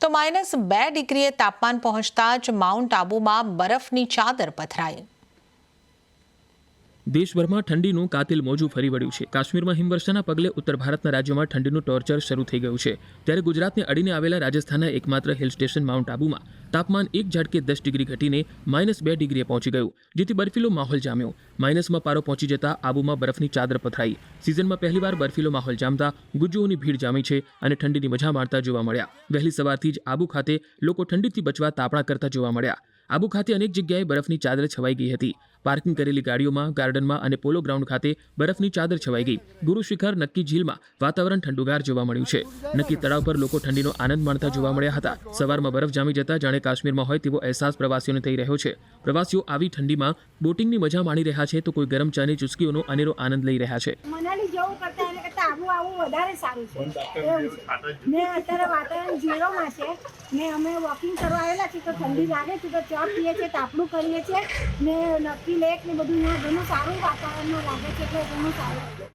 તો -2 ડિગ્રીએ તાપમાન પહોંચતા જ માઉન્ટ આબુમાં બરફની ચાદર પથરાઈ। દેશભરમાં ઠંડીનું કાતિલ મોજું ફરી વળ્યું છે। કાશ્મીરમાં હિમવર્ષાના પગલે ઉત્તર ભારતના રાજ્યોમાં ઠંડીનું ટોર્ચર શરૂ થઈ ગયું છે। ત્યારે ગુજરાતને અડીને આવેલા રાજસ્થાનના એકમાત્ર હિલ સ્ટેશન માઉન્ટ આબુમાં તાપમાન એક ઝાટકે 10 ડિગ્રી ઘટીને -2 ડિગ્રીએ પહોંચી ગયું, જેથી બર્ફીલો માહોલ જામ્યો। માઇનસમાં પારો પહોંચી જતા આબુમાં બરફની ચાદર પથરાઈ। સિઝનમાં પહેલીવાર બર્ફીલો માહોલ જામતા ગુજ્જુઓની ભીડ જામી છે અને ઠંડીની મજા માણતા જોવા મળ્યા। વહેલી સવારથી જ આબુ ખાતે લોકો ઠંડીથી બચવા તાપણા કરતા જોવા મળ્યા। આબુ ખાતે અનેક જગ્યાએ બરફની ચાદર છવાઈ ગઈ હતી। પાર્કિંગ કરેલી ગાડીઓમાં, ગાર્ડનમાં અને પોલો ગ્રાઉન્ડ ખાતે બરફની ચાદર છવાઈ ગઈ। ગુરુ શિખર નક્કી ઝીલમાં વાતાવરણ ઠંડુગાર જોવા મળ્યું છે। નક્કી તળાવ પર લોકો ઠંડીનો આનંદ માણતા જોવા મળ્યા હતા। સવારમાં બરફ જામી જતા જાણે કાશ્મીરમાં હોય તેવો અહેસાસ પ્રવાસીઓને થઈ રહ્યો છે। પ્રવાસીઓ આવી ઠંડીમાં બોટિંગની મજા માણી રહ્યા છે તો કોઈ ગરમ ચાની ચુસ્કીઓનો અનેરો આનંદ લઈ રહ્યા છે। મનાલી જવું કરતા એને કરતા આબુ વધારે સારું છે એવું છે ને અત્યારે વાતાવરણ ઝીરોમાં છે ને અમે વોકિંગ કરવા આવેલા છીએ તો ઠંડી લાગે છે તો ચા પીએ છીએ, તાપણું કરીએ છીએ ને નક્કી લેક ને બધું ઘણું સારું વાતાવરણ લાગે છે એટલે ઘણું સારું